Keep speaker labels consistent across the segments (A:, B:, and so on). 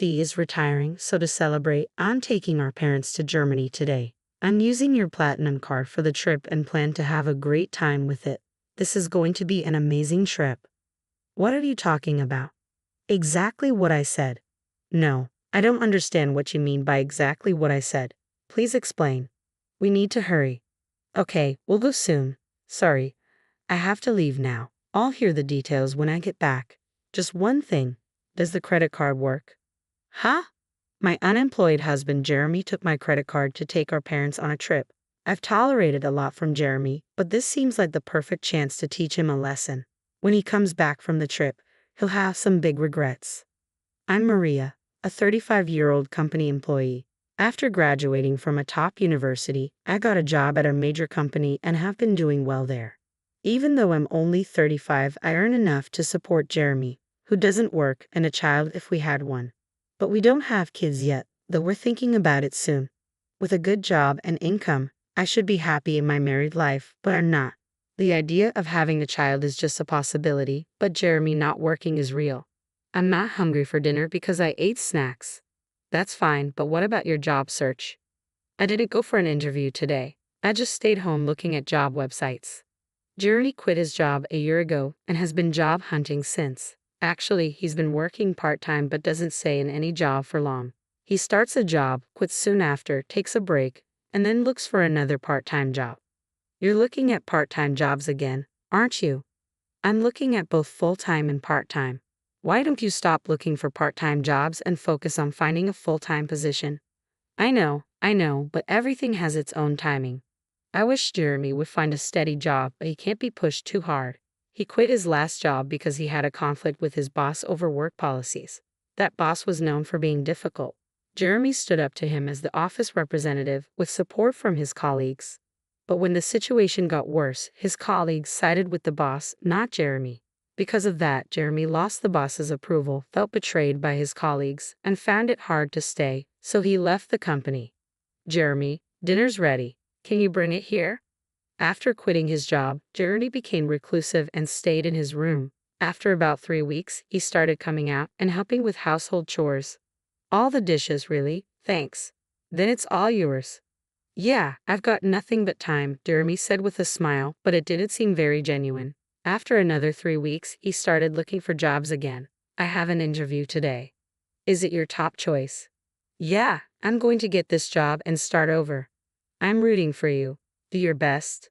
A: Dee is retiring, so to celebrate, I'm taking our parents to Germany today. I'm using your platinum card for the trip and plan to have a great time with it. This is going to be an amazing trip. What are you talking about? Exactly what I said. No, I don't understand what you mean by exactly what I said. Please explain. We need to hurry. Okay, we'll go soon. Sorry, I have to leave now. I'll hear the details when I get back. Just one thing. Does the credit card work? Huh? My unemployed husband Jeremy took my credit card to take our parents on a trip. I've tolerated a lot from Jeremy, but this seems like the perfect chance to teach him a lesson. When he comes back from the trip, he'll have some big regrets. I'm Maria, a 35-year-old company employee. After graduating from a top university, I got a job at a major company and have been doing well there. Even though I'm only 35, I earn enough to support Jeremy, who doesn't work, and a child if we had one. But we don't have kids yet, though we're thinking about it soon. With a good job and income, I should be happy in my married life, but I'm not. The idea of having a child is just a possibility, but Jeremy not working is real. I'm not hungry for dinner because I ate snacks. That's fine, but what about your job search? I didn't go for an interview today. I just stayed home looking at job websites. Jeremy quit his job a year ago and has been job hunting since. Actually, he's been working part-time but doesn't stay in any job for long. He starts a job, quits soon after, takes a break, and then looks for another part-time job. You're looking at part-time jobs again, aren't you? I'm looking at both full-time and part-time. Why don't you stop looking for part-time jobs and focus on finding a full-time position? I know, but everything has its own timing. I wish Jeremy would find a steady job, but he can't be pushed too hard. He quit his last job because he had a conflict with his boss over work policies. That boss was known for being difficult. Jeremy stood up to him as the office representative with support from his colleagues. But when the situation got worse, his colleagues sided with the boss, not Jeremy. Because of that, Jeremy lost the boss's approval, felt betrayed by his colleagues, and found it hard to stay, so he left the company. Jeremy, dinner's ready. Can you bring it here? After quitting his job, Jeremy became reclusive and stayed in his room. After about 3 weeks, he started coming out and helping with household chores. All the dishes, really? Thanks. Then it's all yours. Yeah, I've got nothing but time, Jeremy said with a smile, but it didn't seem very genuine. After another 3 weeks, he started looking for jobs again. I have an interview today. Is it your top choice? Yeah, I'm going to get this job and start over. I'm rooting for you. Do your best.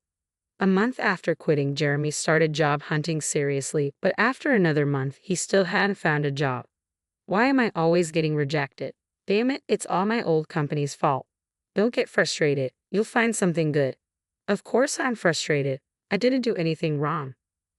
A: A month after quitting, Jeremy started job hunting seriously, but after another month, he still hadn't found a job. Why am I always getting rejected? Damn it, it's all my old company's fault. Don't get frustrated. You'll find something good. Of course I'm frustrated. I didn't do anything wrong.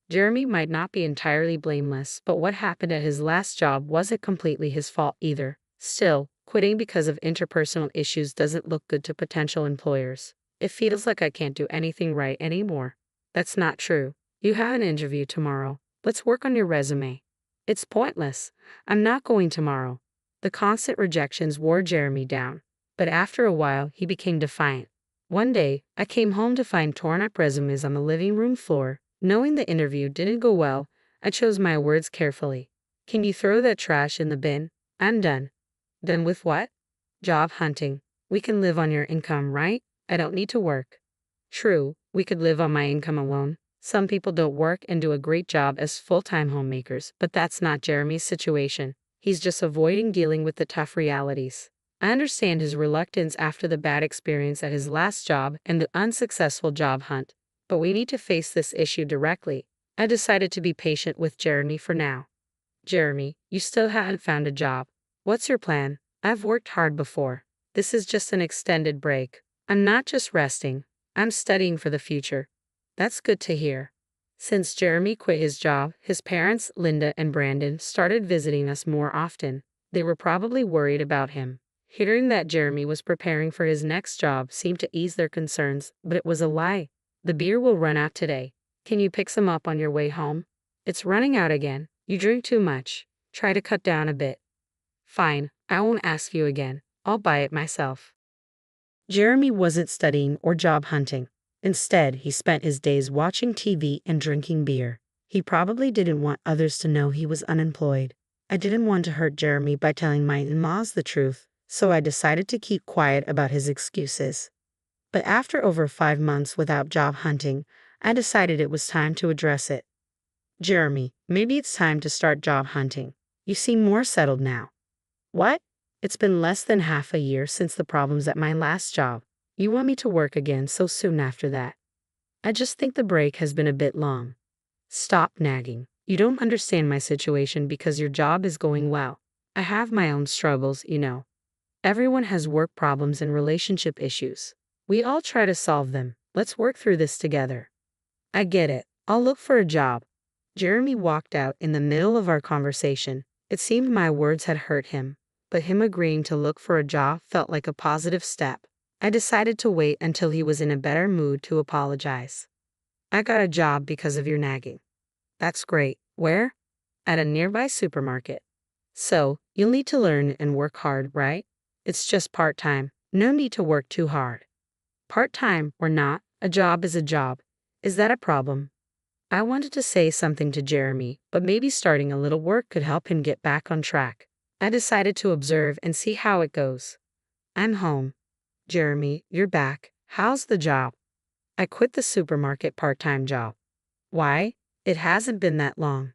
A: Jeremy might not be entirely blameless, but what happened at his last job wasn't completely his fault either. Still, quitting because of interpersonal issues doesn't look good to potential employers. It feels like I can't do anything right anymore. That's not true. You have an interview tomorrow. Let's work on your resume. It's pointless. I'm not going tomorrow. The constant rejections wore Jeremy down, but after a while, he became defiant. One day, I came home to find torn-up resumes on the living room floor. Knowing the interview didn't go well, I chose my words carefully. Can you throw that trash in the bin? I'm done. Done with what? Job hunting. We can live on your income, right? I don't need to work. True, we could live on my income alone. Some people don't work and do a great job as full-time homemakers, but that's not Jeremy's situation. He's just avoiding dealing with the tough realities. I understand his reluctance after the bad experience at his last job and the unsuccessful job hunt, but we need to face this issue directly. I decided to be patient with Jeremy for now. Jeremy, you still haven't found a job. What's your plan? I've worked hard before. This is just an extended break. I'm not just resting. I'm studying for the future. That's good to hear. Since Jeremy quit his job, his parents, Linda and Brandon, started visiting us more often. They were probably worried about him. Hearing that Jeremy was preparing for his next job seemed to ease their concerns, but it was a lie. The beer will run out today. Can you pick some up on your way home? It's running out again. You drink too much. Try to cut down a bit. Fine, I won't ask you again. I'll buy it myself. Jeremy wasn't studying or job hunting. Instead, he spent his days watching TV and drinking beer. He probably didn't want others to know he was unemployed. I didn't want to hurt Jeremy by telling my in-laws the truth, so I decided to keep quiet about his excuses. But after over 5 months without job hunting, I decided it was time to address it. Jeremy, maybe it's time to start job hunting. You seem more settled now. What? It's been less than half a year since the problems at my last job. You want me to work again so soon after that? I just think the break has been a bit long. Stop nagging. You don't understand my situation because your job is going well. I have my own struggles, you know. Everyone has work problems and relationship issues. We all try to solve them. Let's work through this together. I get it. I'll look for a job. Jeremy walked out in the middle of our conversation. It seemed my words had hurt him, but him agreeing to look for a job felt like a positive step. I decided to wait until he was in a better mood to apologize. I got a job because of your nagging. That's great. Where? At a nearby supermarket. So, you'll need to learn and work hard, right? It's just part-time. No need to work too hard. Part-time or not, a job is a job. Is that a problem? I wanted to say something to Jeremy, but maybe starting a little work could help him get back on track. I decided to observe and see how it goes. I'm home. Jeremy, you're back. How's the job? I quit the supermarket part-time job. Why? It hasn't been that long.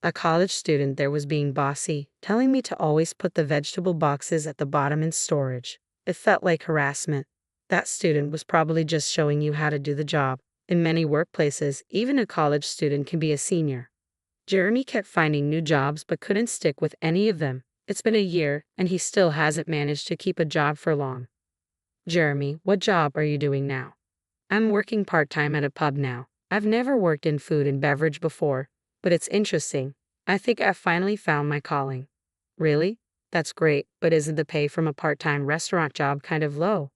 A: A college student there was being bossy, telling me to always put the vegetable boxes at the bottom in storage. It felt like harassment. That student was probably just showing you how to do the job. In many workplaces, even a college student can be a senior. Jeremy kept finding new jobs but couldn't stick with any of them. It's been a year, and he still hasn't managed to keep a job for long. Jeremy, what job are you doing now? I'm working part-time at a pub now. I've never worked in food and beverage before, but it's interesting. I think I've finally found my calling. Really? That's great, but isn't the pay from a part-time restaurant job kind of low?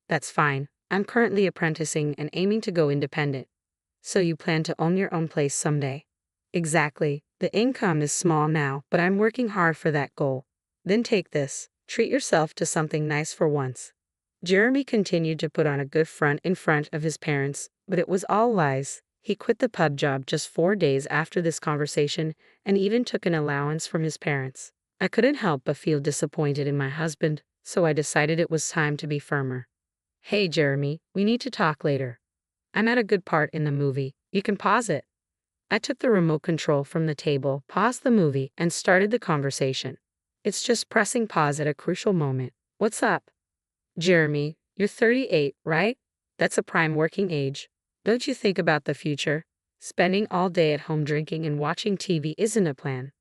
A: That's fine. I'm currently apprenticing and aiming to go independent. So you plan to own your own place someday? Exactly. The income is small now, but I'm working hard for that goal. Then take this. Treat yourself to something nice for once. Jeremy continued to put on a good front in front of his parents, but it was all lies. He quit the pub job just 4 days after this conversation and even took an allowance from his parents. I couldn't help but feel disappointed in my husband, so I decided it was time to be firmer. Hey Jeremy, we need to talk later. I'm at a good part in the movie. You can pause it. I took the remote control from the table, paused the movie, and started the conversation. It's just pressing pause at a crucial moment. What's up? Jeremy, you're 38, right? That's a prime working age. Don't you think about the future? Spending all day at home drinking and watching TV isn't a plan.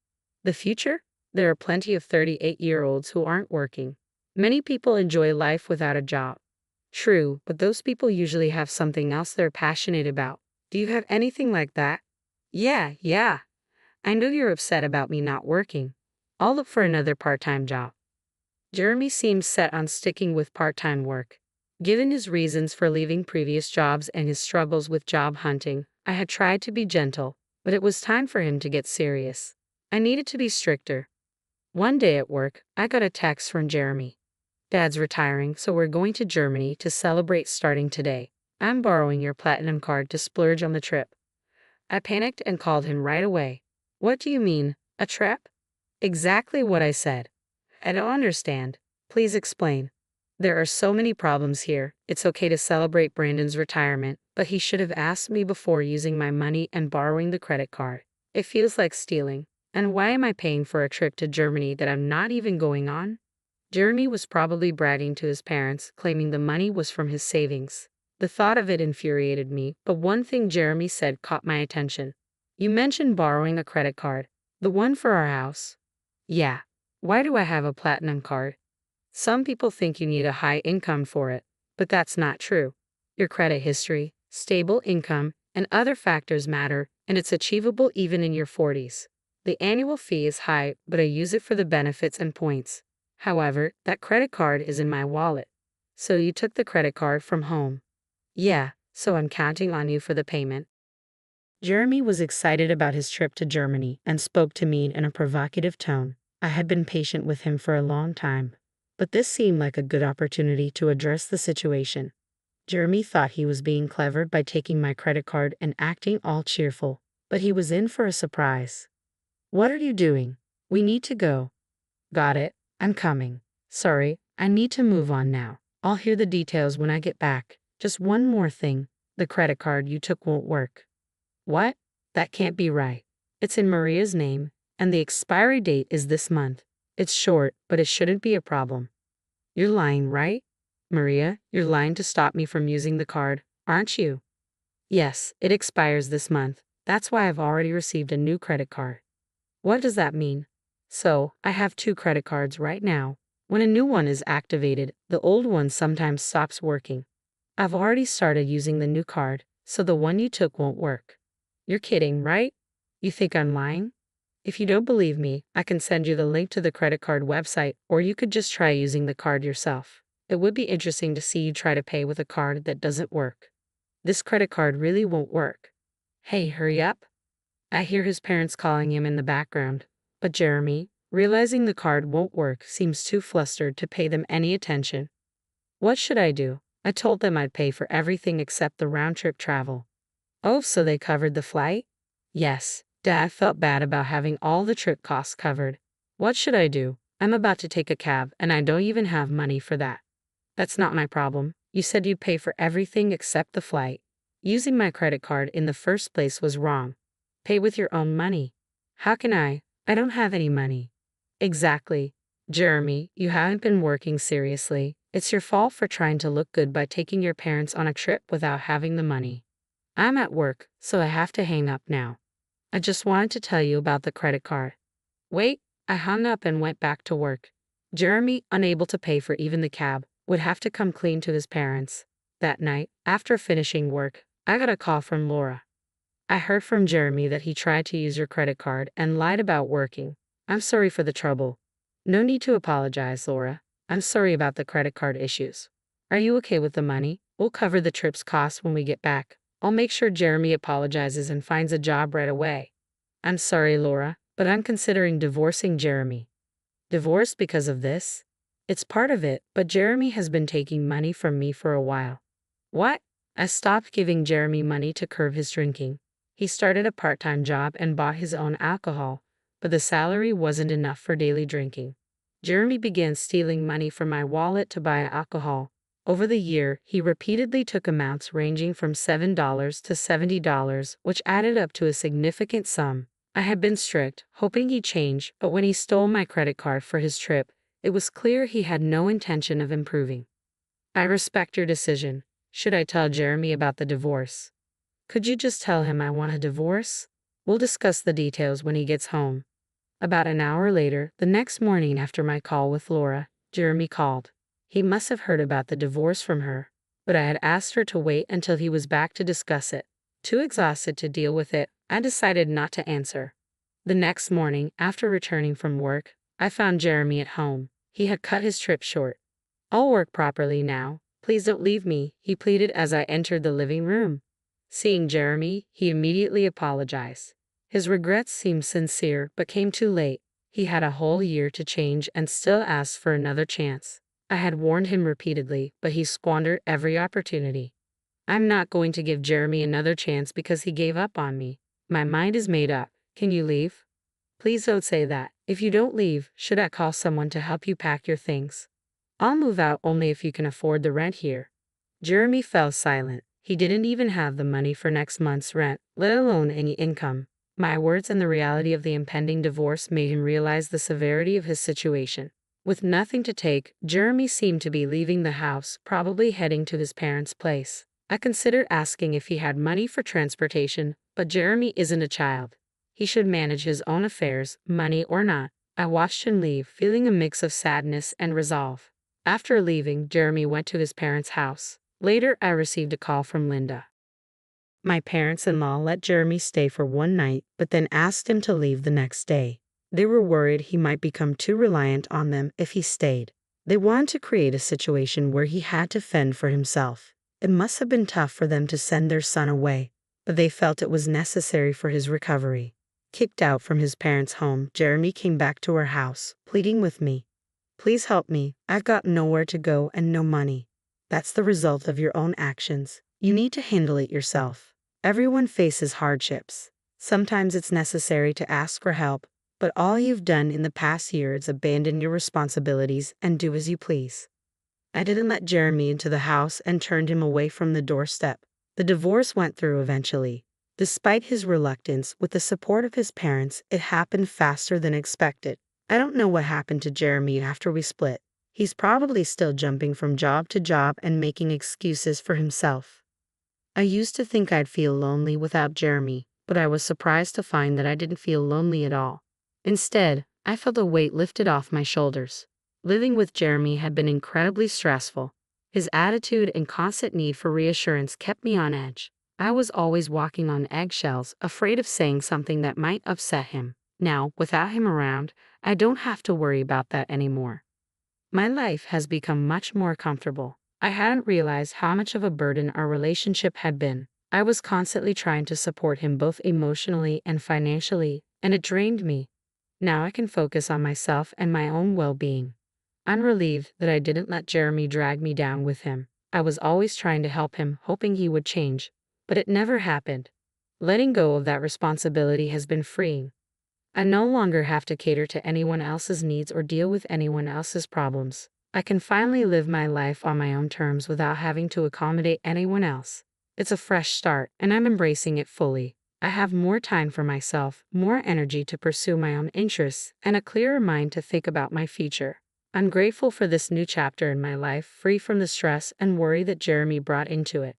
A: The future? There are plenty of 38-year-olds who aren't working. Many people enjoy life without a job. True, but those people usually have something else they're passionate about. Do you have anything like that? Yeah. I know you're upset about me not working. I'll look for another part-time job. Jeremy seemed set on sticking with part-time work. Given his reasons for leaving previous jobs and his struggles with job hunting, I had tried to be gentle, but it was time for him to get serious. I needed to be stricter. One day at work, I got a text from Jeremy. Dad's retiring, so we're going to Germany to celebrate starting today. I'm borrowing your platinum card to splurge on the trip. I panicked and called him right away. What do you mean, a trip? Exactly what I said. I don't understand. Please explain. There are so many problems here. It's okay to celebrate Brandon's retirement, but he should have asked me before using my money and borrowing the credit card. It feels like stealing. And why am I paying for a trip to Germany that I'm not even going on? Jeremy was probably bragging to his parents, claiming the money was from his savings. The thought of it infuriated me, but one thing Jeremy said caught my attention. You mentioned borrowing a credit card. The one for our house? Yeah. Why do I have a platinum card? Some people think you need a high income for it, but that's not true. Your credit history, stable income, and other factors matter, and it's achievable even in your 40s. The annual fee is high, but I use it for the benefits and points. However, that credit card is in my wallet. So you took the credit card from home? Yeah, so I'm counting on you for the payment. Jeremy was excited about his trip to Germany and spoke to me in a provocative tone. I had been patient with him for a long time, but this seemed like a good opportunity to address the situation. Jeremy thought he was being clever by taking my credit card and acting all cheerful, but he was in for a surprise. What are you doing? We need to go. Got it. I'm coming. Sorry, I need to move on now. I'll hear the details when I get back. Just one more thing. The credit card you took won't work. What? That can't be right. It's in Maria's name, and the expiry date is this month. It's short, but it shouldn't be a problem. You're lying, right? Maria, you're lying to stop me from using the card, aren't you? Yes, it expires this month. That's why I've already received a new credit card. What does that mean? So, I have two credit cards right now. When a new one is activated, the old one sometimes stops working. I've already started using the new card, so the one you took won't work. You're kidding, right? You think I'm lying? If you don't believe me, I can send you the link to the credit card website, or you could just try using the card yourself. It would be interesting to see you try to pay with a card that doesn't work. This credit card really won't work. Hey, hurry up. I hear his parents calling him in the background, but Jeremy, realizing the card won't work, seems too flustered to pay them any attention. What should I do? I told them I'd pay for everything except the round-trip travel. Oh, so they covered the flight? Yes. Dad felt bad about having all the trip costs covered. What should I do? I'm about to take a cab, and I don't even have money for that. That's not my problem. You said you'd pay for everything except the flight. Using my credit card in the first place was wrong. Pay with your own money. How can I? I don't have any money. Exactly. Jeremy, you haven't been working seriously. It's your fault for trying to look good by taking your parents on a trip without having the money. I'm at work, so I have to hang up now. I just wanted to tell you about the credit card. Wait, I hung up and went back to work. Jeremy, unable to pay for even the cab, would have to come clean to his parents. That night, after finishing work, I got a call from Laura. I heard from Jeremy that he tried to use your credit card and lied about working. I'm sorry for the trouble. No need to apologize, Laura. I'm sorry about the credit card issues. Are you okay with the money? We'll cover the trip's costs when we get back. I'll make sure Jeremy apologizes and finds a job right away. I'm sorry, Laura, but I'm considering divorcing Jeremy. Divorce because of this? It's part of it, but Jeremy has been taking money from me for a while. What? I stopped giving Jeremy money to curb his drinking. He started a part-time job and bought his own alcohol, but the salary wasn't enough for daily drinking. Jeremy began stealing money from my wallet to buy alcohol. Over the year, he repeatedly took amounts ranging from $7 to $70, which added up to a significant sum. I had been strict, hoping he'd change, but when he stole my credit card for his trip, it was clear he had no intention of improving. I respect your decision. Should I tell Jeremy about the divorce? Could you just tell him I want a divorce? We'll discuss the details when he gets home. About an hour later, the next morning after my call with Laura, Jeremy called. He must have heard about the divorce from her, but I had asked her to wait until he was back to discuss it. Too exhausted to deal with it, I decided not to answer. The next morning, after returning from work, I found Jeremy at home. He had cut his trip short. I'll work properly now. Please don't leave me, he pleaded as I entered the living room. Seeing Jeremy, he immediately apologized. His regrets seemed sincere, but came too late. He had a whole year to change and still asked for another chance. I had warned him repeatedly, but he squandered every opportunity. I'm not going to give Jeremy another chance because he gave up on me. My mind is made up. Can you leave? Please don't say that. If you don't leave, should I call someone to help you pack your things? I'll move out only if you can afford the rent here. Jeremy fell silent. He didn't even have the money for next month's rent, let alone any income. My words and the reality of the impending divorce made him realize the severity of his situation. With nothing to take, Jeremy seemed to be leaving the house, probably heading to his parents' place. I considered asking if he had money for transportation, but Jeremy isn't a child. He should manage his own affairs, money or not. I watched him leave, feeling a mix of sadness and resolve. After leaving, Jeremy went to his parents' house. Later, I received a call from Linda. My parents-in-law let Jeremy stay for one night, but then asked him to leave the next day. They were worried he might become too reliant on them if he stayed. They wanted to create a situation where he had to fend for himself. It must have been tough for them to send their son away, but they felt it was necessary for his recovery. Kicked out from his parents' home, Jeremy came back to our house, pleading with me. Please help me. I've got nowhere to go and no money. That's the result of your own actions. You need to handle it yourself. Everyone faces hardships. Sometimes it's necessary to ask for help, But all you've done in the past year is abandon your responsibilities and do as you please. I didn't let Jeremy into the house and turned him away from the doorstep. The divorce went through eventually. Despite his reluctance, with the support of his parents, it happened faster than expected. I don't know what happened to Jeremy after we split. He's probably still jumping from job to job and making excuses for himself. I used to think I'd feel lonely without Jeremy, but I was surprised to find that I didn't feel lonely at all. Instead, I felt a weight lifted off my shoulders. Living with Jeremy had been incredibly stressful. His attitude and constant need for reassurance kept me on edge. I was always walking on eggshells, afraid of saying something that might upset him. Now, without him around, I don't have to worry about that anymore. My life has become much more comfortable. I hadn't realized how much of a burden our relationship had been. I was constantly trying to support him both emotionally and financially, and it drained me. Now I can focus on myself and my own well-being. I'm relieved that I didn't let Jeremy drag me down with him. I was always trying to help him, hoping he would change, but it never happened. Letting go of that responsibility has been freeing. I no longer have to cater to anyone else's needs or deal with anyone else's problems. I can finally live my life on my own terms without having to accommodate anyone else. It's a fresh start, and I'm embracing it fully. I have more time for myself, more energy to pursue my own interests, and a clearer mind to think about my future. I'm grateful for this new chapter in my life, free from the stress and worry that Jeremy brought into it.